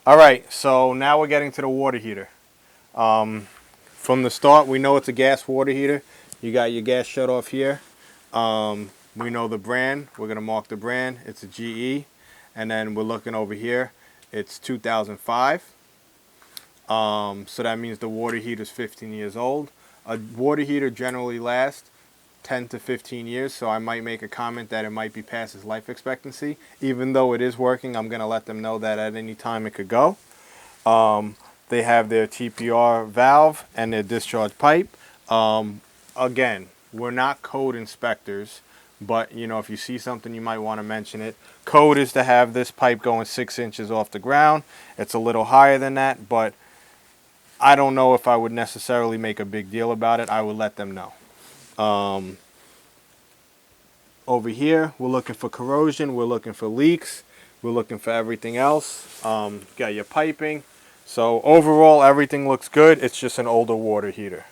All right, so now we're getting to the water heater. From the start, we know it's a gas water heater. You got your gas shut off here. We know the brand. We're going to mark the brand. It's a GE. And then we're looking over here. It's 2005. So that means the water heater is 15 years old. A water heater generally lasts 10 to 15 years, so I might make a comment that it might be past its life expectancy. Even though it is working, I'm going to let them know that at any time it could go. They have their TPR valve and their discharge pipe. Again, we're not code inspectors, but you know, if you see something, you might want to mention it. Code is to have this pipe going 6 inches off the ground. It's a little higher than that, but I don't know if I would necessarily make a big deal about it. I would let them know. Over here, we're looking for corrosion. We're looking for leaks. We're looking for everything else. Got your piping. So overall, everything looks good. It's just an older water heater.